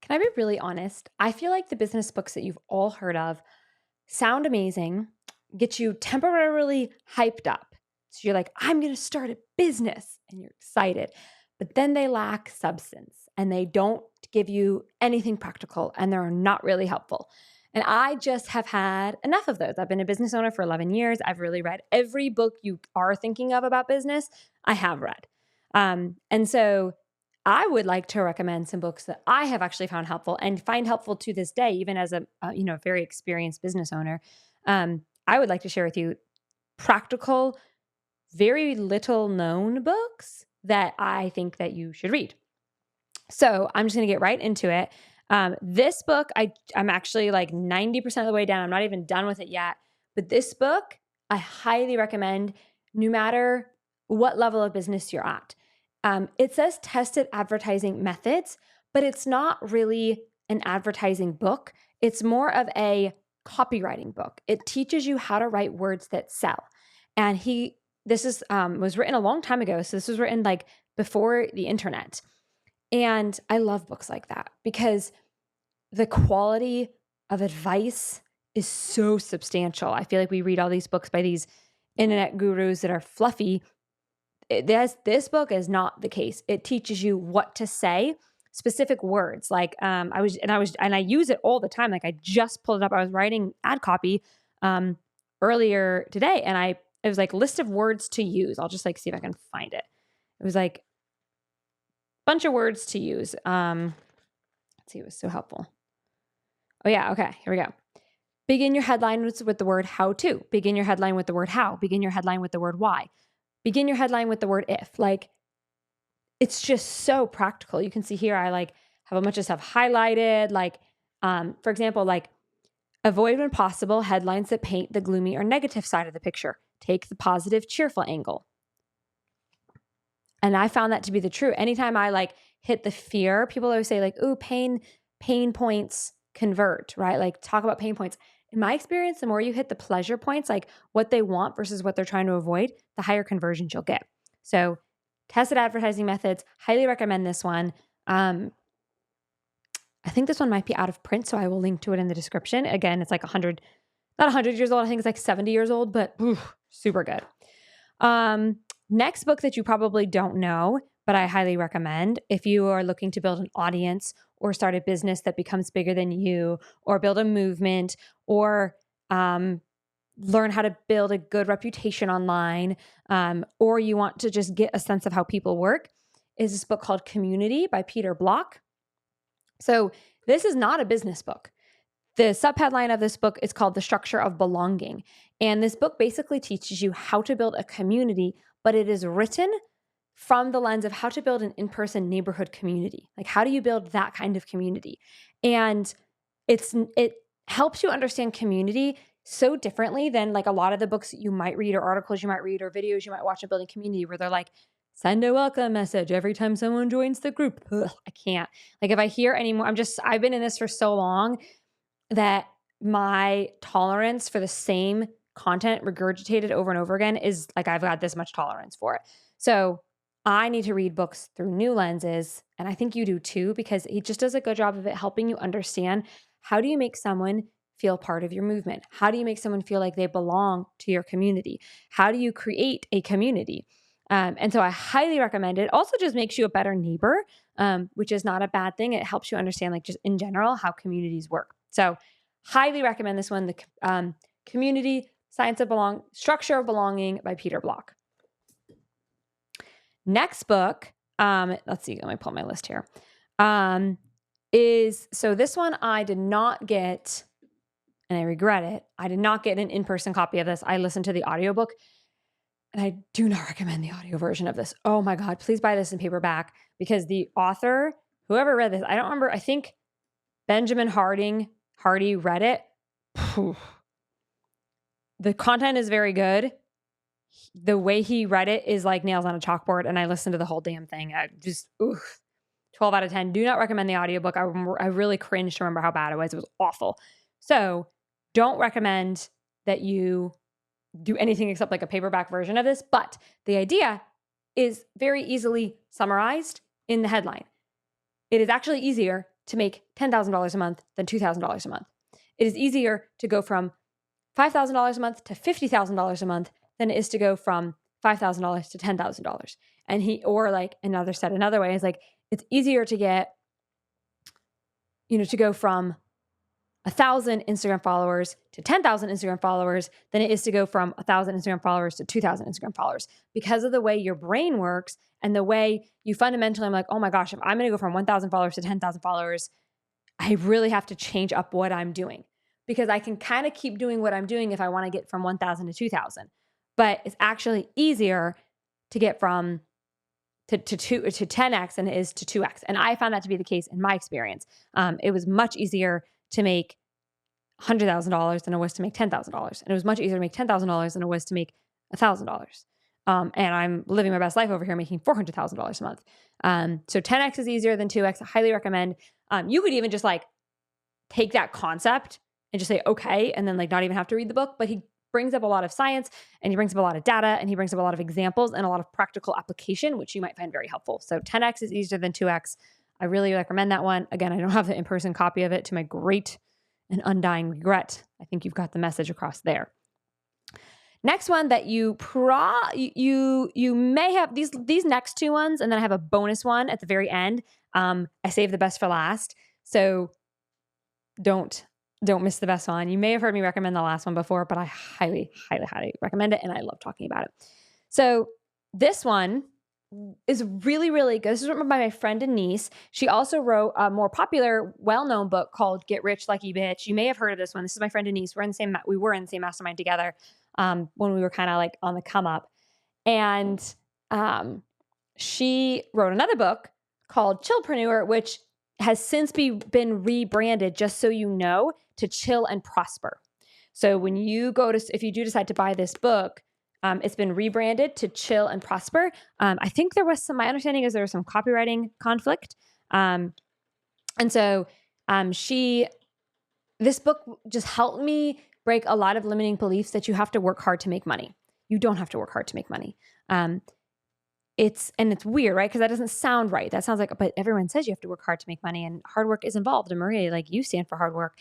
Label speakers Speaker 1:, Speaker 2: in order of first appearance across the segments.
Speaker 1: Can I be really honest? I feel like the business books that you've all heard of sound amazing, get you temporarily hyped up. So you're like, I'm going to start a business and you're excited. But then they lack substance and they don't give you anything practical and they're not really helpful. And I just have had enough of those. I've been a business owner for 11 years. I've really read every book you are thinking of about business, I have read. And so I would like to recommend some books that I have actually found helpful and find helpful to this day, even as a very experienced business owner. I would like to share with you practical, very little known books that I think that you should read. So I'm just going to get right into it. This book, I'm actually like 90% of the way down. I'm not even done with it yet. But this book, I highly recommend no matter what level of business you're at. It says tested advertising methods, but it's not really an advertising book. It's more of a copywriting book. It teaches you how to write words that sell. And this is was written a long time ago. So this was written like before the internet. And I love books like that because the quality of advice is so substantial. I feel like we read all these books by these internet gurus that are fluffy. This book is not the case. It teaches you what to say, specific words. Like I use it all the time. Like I just pulled it up. I was writing ad copy earlier today, and it was like list of words to use. I'll just like see if I can find it. It was like bunch of words to use. Let's see, it was so helpful. Oh yeah, okay, here we go. Begin your headline with the word how to. Begin your headline with the word how. Begin your headline with the word why. Begin your headline with the word if. Like, it's just so practical. You can see here, I like have a bunch of stuff highlighted. Like, for example, like avoid when possible headlines that paint the gloomy or negative side of the picture. Take the positive, cheerful angle. And I found that to be the truth. Anytime I like hit the fear, people always say like, ooh, pain points convert, right? Like talk about pain points. In my experience, the more you hit the pleasure points, like what they want versus what they're trying to avoid, the higher conversions you'll get. So tested advertising methods, highly recommend this one. I think this one might be out of print, so I will link to it in the description. Again, it's like not 100 years old. I think it's like 70 years old, but super good. Next book that you probably don't know, but I highly recommend if you are looking to build an audience or start a business that becomes bigger than you, or build a movement, or learn how to build a good reputation online, or you want to just get a sense of how people work, is this book called Community by Peter Block. So this is not a business book. The subheadline of this book is called The Structure of Belonging. And this book basically teaches you how to build a community, but it is written from the lens of how to build an in-person neighborhood community. Like, how do you build that kind of community? And it helps you understand community so differently than like a lot of the books you might read or articles you might read or videos you might watch on building community, where they're like, send a welcome message every time someone joins the group. Ugh, I can't. Like if I hear anymore, I've been in this for so long that my tolerance for the same content regurgitated over and over again is like, I've got this much tolerance for it. So I need to read books through new lenses. And I think you do too, because he just does a good job of it helping you understand, how do you make someone feel part of your movement? How do you make someone feel like they belong to your community? How do you create a community? And so I highly recommend it. Also just makes you a better neighbor, which is not a bad thing. It helps you understand, like just in general, how communities work. So highly recommend this one, the Community Structure of Belonging by Peter Block. Next book, let's see, let me pull my list here. So this one I did not get, and I regret it. I did not get an in-person copy of this. I listened to the audiobook, and I do not recommend the audio version of this. Oh my God, please buy this in paperback, because the author, whoever read this, I don't remember, I think Benjamin Hardy read it. The content is very good. The way he read it is like nails on a chalkboard, and I listened to the whole damn thing. I just, 12 out of 10. Do not recommend the audiobook. I really cringed to remember how bad it was. It was awful. So don't recommend that you do anything except like a paperback version of this, but the idea is very easily summarized in the headline. It is actually easier to make $10,000 a month than $2,000 a month. It is easier to go from $5,000 a month to $50,000 a month than it is to go from $5,000 to $10,000. And or like another way is like, it's easier to get, to go from 1,000 Instagram followers to 10,000 Instagram followers than it is to go from 1,000 Instagram followers to 2,000 Instagram followers, because of the way your brain works and the way you fundamentally, I'm like, oh my gosh, if I'm going to go from 1,000 followers to 10,000 followers, I really have to change up what I'm doing, because I can kind of keep doing what I'm doing if I want to get from 1,000 to 2,000, but it's actually easier to get from to 10x than it is to 2x. And I found that to be the case in my experience. It was much easier to make $100,000 than it was to make $10,000. And it was much easier to make $10,000 than it was to make $1,000. And I'm living my best life over here making $400,000 a month. So 10x is easier than 2x. I highly recommend. You could even just like take that concept and just say, okay, and then like not even have to read the book. But he brings up a lot of science, and he brings up a lot of data, and he brings up a lot of examples and a lot of practical application, which you might find very helpful. So 10x is easier than 2x. I really recommend that one. Again, I don't have the in-person copy of it, to my great and undying regret. I think you've got the message across there. Next one that you may have, these next two ones, and then I have a bonus one at the very end. I saved the best for last. So don't miss the best one. You may have heard me recommend the last one before, but I highly, highly, highly recommend it. And I love talking about it. So this one is really, really good. This is written by my friend Denise. She also wrote a more popular, well-known book called Get Rich Lucky Bitch. You may have heard of this one. This is my friend Denise. We were in the same mastermind together when we were kind of like on the come up. And she wrote another book called Chillpreneur, which has since been rebranded, just so you know, to Chill and Prosper. So when you if you do decide to buy this book, it's been rebranded to Chill and Prosper. I think my understanding is there was some copywriting conflict. And so this book just helped me break a lot of limiting beliefs that you have to work hard to make money. You don't have to work hard to make money. It's weird, right? Because that doesn't sound right. That sounds like, but everyone says you have to work hard to make money, and hard work is involved. And Maria, like, you stand for hard work,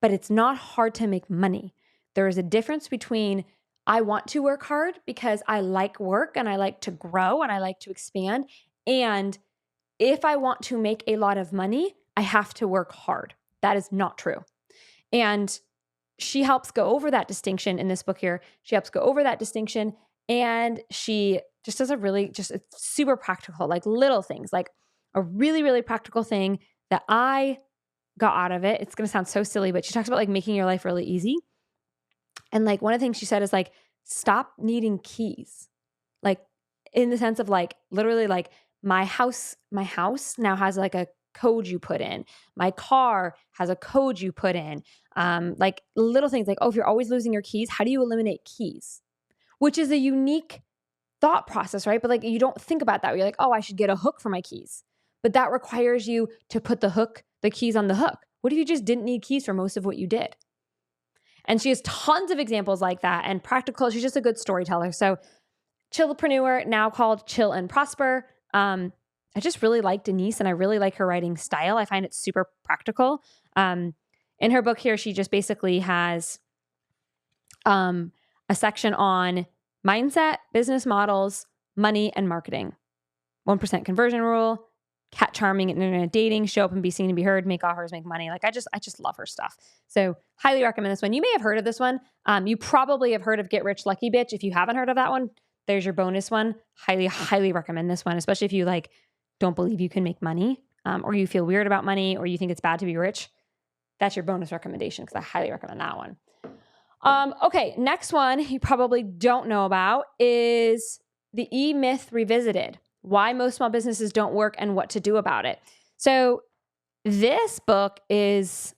Speaker 1: but it's not hard to make money. There is a difference between I want to work hard because I like work and I like to grow and I like to expand. And if I want to make a lot of money, I have to work hard. That is not true. And she helps go over that distinction in this book here. She helps go over that distinction, and she just does it's super practical, like little things, like a really, really practical thing that I got out of it. It's going to sound so silly, but she talks about like making your life really easy. And like one of the things she said is like, stop needing keys. Like in the sense of like, literally like my house now has like a code you put in. My car has a code you put in. Like little things like, oh, if you're always losing your keys, how do you eliminate keys? Which is a unique thought process, right? But like, you don't think about that. You're like, oh, I should get a hook for my keys. But that requires you to put the keys on the hook. What if you just didn't need keys for most of what you did? And she has tons of examples like that and practical. She's just a good storyteller. So Chillpreneur, now called Chill and Prosper. I just really like Denise, and I really like her writing style. I find it super practical. In her book here, she just basically has a section on mindset, business models, money, and marketing. 1% conversion rule, cat charming and internet dating, show up and be seen and be heard, make offers, make money. Like I just love her stuff. So highly recommend this one. You may have heard of this one. You probably have heard of Get Rich Lucky Bitch. If you haven't heard of that one, there's your bonus one. Highly, highly recommend this one, especially if you like don't believe you can make money, or you feel weird about money, or you think it's bad to be rich. That's your bonus recommendation, because I highly recommend that one. Okay, next one you probably don't know about is the E-Myth Revisited: Why Most Small Businesses Don't Work and What to Do About It. So this book is,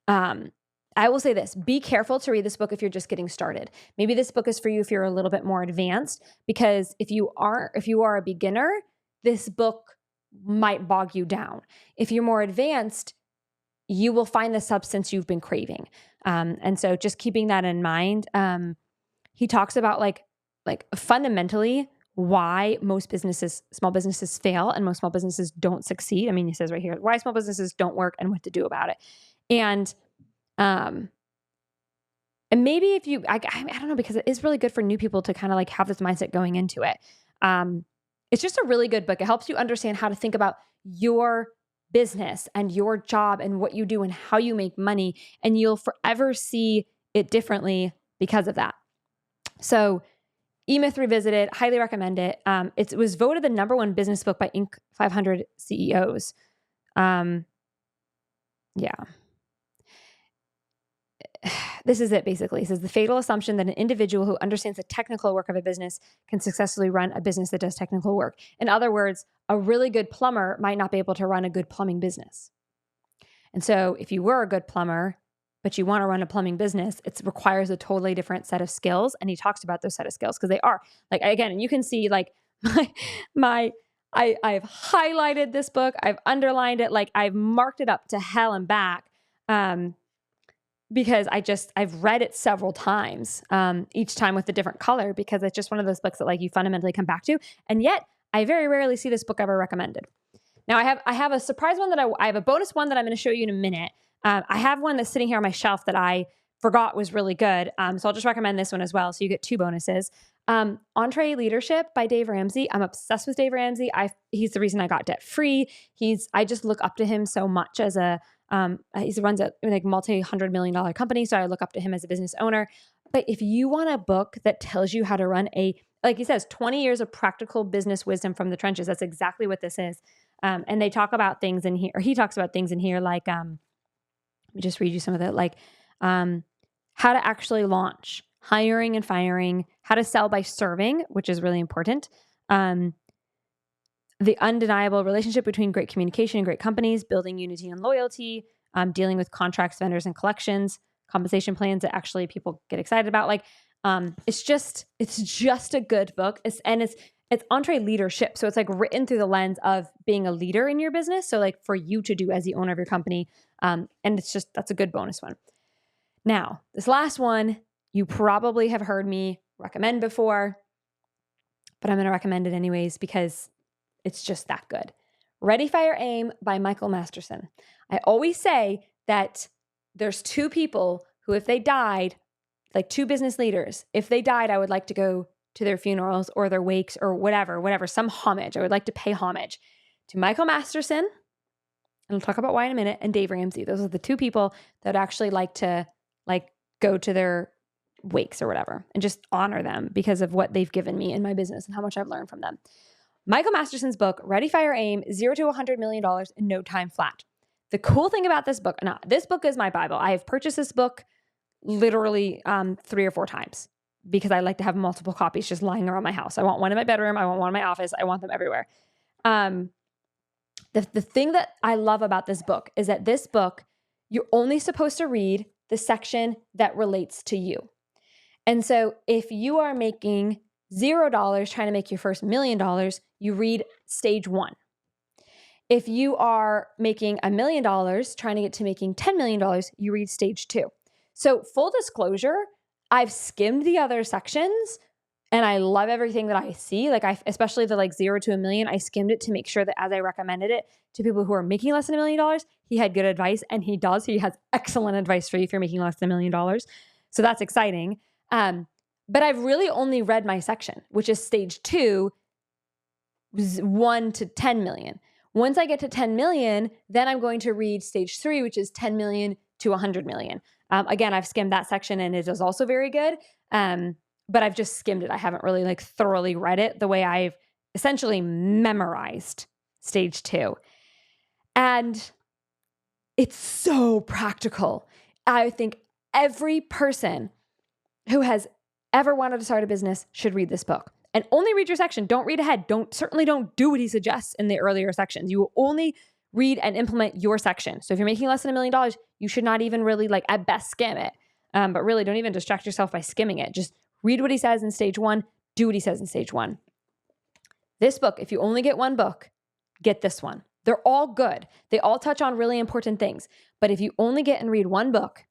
Speaker 1: I will say this, be careful to read this book if you're just getting started. Maybe this book is for you if you're a little bit more advanced, because if you are a beginner, this book might bog you down. If you're more advanced, you will find the substance you've been craving. And so just keeping that in mind, he talks about like fundamentally why most businesses, small businesses fail and most small businesses don't succeed. I mean, he says right here, why small businesses don't work and what to do about it. And maybe if you, I don't know, because it is really good for new people to kind of like have this mindset going into it. It's just a really good book. It helps you understand how to think about your business and your job and what you do and how you make money. And you'll forever see it differently because of that. So E-Myth Revisited, highly recommend it. It was voted the #1 business book by Inc. 500 CEOs. Yeah. This is it basically. It says the fatal assumption that an individual who understands the technical work of a business can successfully run a business that does technical work. In other words, a really good plumber might not be able to run a good plumbing business. And so if you were a good plumber, but you want to run a plumbing business, it requires a totally different set of skills. And he talks about those set of skills because they are like, again, and you can see like I've highlighted this book. I've underlined it. Like I've marked it up to hell and back. Because I've read it several times, each time with a different color, because it's just one of those books that like you fundamentally come back to. And yet I very rarely see this book ever recommended. Now I have a surprise one that I have a bonus one that I'm going to show you in a minute. I have one that's sitting here on my shelf that I forgot was really good. So I'll just recommend this one as well. So you get 2 bonuses. EntreLeadership by Dave Ramsey. I'm obsessed with Dave Ramsey. He's the reason I got debt free. I just look up to him so much as he runs a like multi-$100 million company. So I look up to him as a business owner. But if you want a book that tells you how to run like he says, 20 years of practical business wisdom from the trenches, that's exactly what this is. And they talk about things in here, or he talks about things in here like, let me just read you some of that, like how to actually launch, hiring and firing, how to sell by serving, which is really important. The undeniable relationship between great communication and great companies, building unity and loyalty, dealing with contracts, vendors, and collections, compensation plans that actually people get excited about. Like, it's just a good book. It's EntreLeadership. So it's like written through the lens of being a leader in your business. So like for you to do as the owner of your company. And that's a good bonus one. Now, this last one, you probably have heard me recommend before, but I'm going to recommend it anyways because it's just that good. Ready, Fire, Aim by Michael Masterson. I always say that there's 2 people who, if they died, like 2 business leaders, if they died, I would like to go to their funerals or their wakes or whatever, some homage. I would like to pay homage to Michael Masterson, and we'll talk about why in a minute, and Dave Ramsey. Those are the 2 people that would actually like to like go to their wakes or whatever and just honor them because of what they've given me in my business and how much I've learned from them. Michael Masterson's book, Ready, Fire, Aim, 0 to $100 million in no time flat. The cool thing about this book, this book is my Bible. I have purchased this book literally 3 or 4 times because I like to have multiple copies just lying around my house. I want one in my bedroom. I want one in my office. I want them everywhere. The thing that I love about this book is that this book, you're only supposed to read the section that relates to you. And so if you are making $0 trying to make your first $1 million, you read stage 1. If you are making $1 million trying to get to making $10 million, you read stage 2. So full disclosure, I've skimmed the other sections and I love everything that I see. Like especially the like 0 to $1 million, I skimmed it to make sure that as I recommended it to people who are making less than $1 million, he had good advice, and he does. He has excellent advice for you if you're making less than $1 million. So that's exciting. But I've really only read my section, which is stage 2, 1 to 10 million. Once I get to 10 million, then I'm going to read stage 3, which is 10 million to 100 million. Again, I've skimmed that section and it is also very good. But I've just skimmed it. I haven't really like thoroughly read it the way I've essentially memorized stage 2. And it's so practical. I think every person who has ever wanted to start a business should read this book. And only read your section. Don't read ahead. Certainly don't do what he suggests in the earlier sections. You will only read and implement your section. So if you're making less than $1 million, you should not even really like at best skim it. But really don't even distract yourself by skimming it. Just read what he says in stage 1. Do what he says in stage 1. This book, if you only get one book, get this one. They're all good. They all touch on really important things. But if you only get and read one book,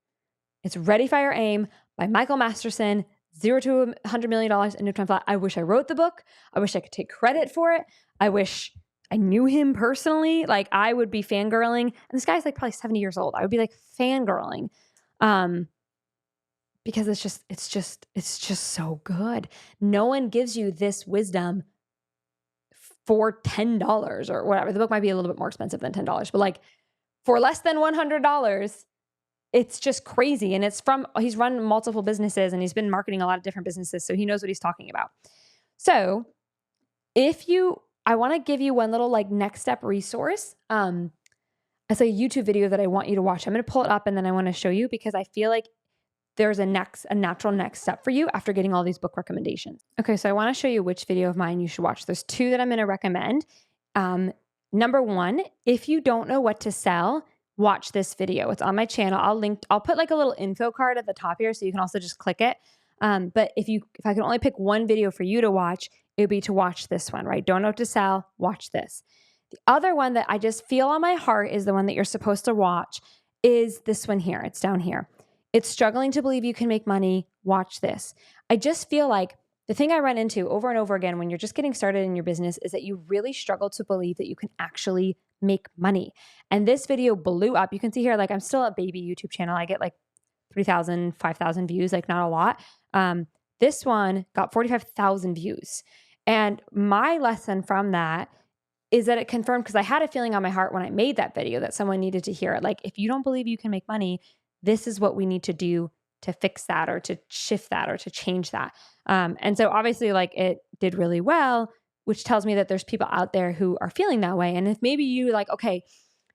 Speaker 1: it's Ready, Fire, Aim by Michael Masterson, 0 to $100 million in no time flat. I wish I wrote the book. I wish I could take credit for it. I wish I knew him personally. Like, I would be fangirling. And this guy's like probably 70 years old. I would be like fangirling. Because it's just so good. No one gives you this wisdom for $10 or whatever. The book might be a little bit more expensive than $10, but like for less than $100, it's just crazy. And he's run multiple businesses and he's been marketing a lot of different businesses. So he knows what he's talking about. So I want to give you one little like next step resource. It's a YouTube video that I want you to watch. I'm going to pull it up and then I want to show you because I feel like there's a natural next step for you after getting all these book recommendations. Okay, so I want to show you which video of mine you should watch. There's 2 that I'm going to recommend. Number 1, if you don't know what to sell, watch this video. It's on my channel. I'll put like a little info card at the top here so you can also just click it. But if I can only pick one video for you to watch, it would be to watch this one, right? Don't know what to sell, watch this. The other one that I just feel on my heart is the one that you're supposed to watch is this one here. It's down here. It's struggling to believe you can make money. Watch this. I just feel like the thing I run into over and over again when you're just getting started in your business is that you really struggle to believe that you can actually make money. And this video blew up. You can see here, like I'm still a baby YouTube channel. I get like 3,000, 5,000 views, like not a lot. This one got 45,000 views. And my lesson from that is that it confirmed, because I had a feeling on my heart when I made that video that someone needed to hear it. Like, if you don't believe you can make money, this is what we need to do to fix that or to shift that or to change that. And so obviously like it did really well, which tells me that there's people out there who are feeling that way. And if maybe you like, okay,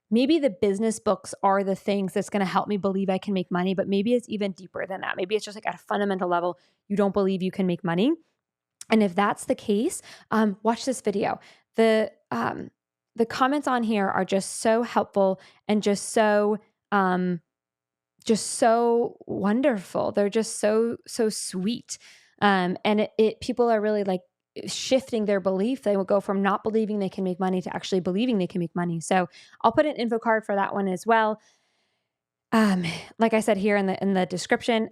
Speaker 1: maybe the business books are the things that's going to help me believe I can make money, but maybe it's even deeper than that. Maybe it's just like at a fundamental level, you don't believe you can make money. And if that's the case, watch this video. The comments on here are just so helpful and just so wonderful. They're just so sweet. And people are really like shifting their belief. They will go from not believing they can make money to actually believing they can make money. So I'll put an info card for that one as well. Like I said here in the description,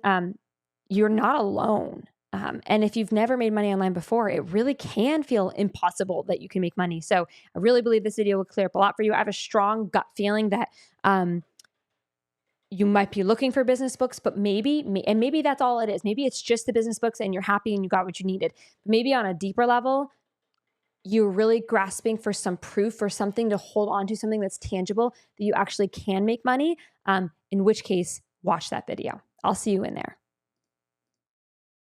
Speaker 1: you're not alone. And if you've never made money online before, it really can feel impossible that you can make money. So I really believe this video will clear up a lot for you. I have a strong gut feeling that you might be looking for business books, but maybe that's all it is. Maybe it's just the business books and you're happy and you got what you needed. Maybe on a deeper level, you're really grasping for some proof or something to hold on to, something that's tangible that you actually can make money. In which case, watch that video. I'll see you in there.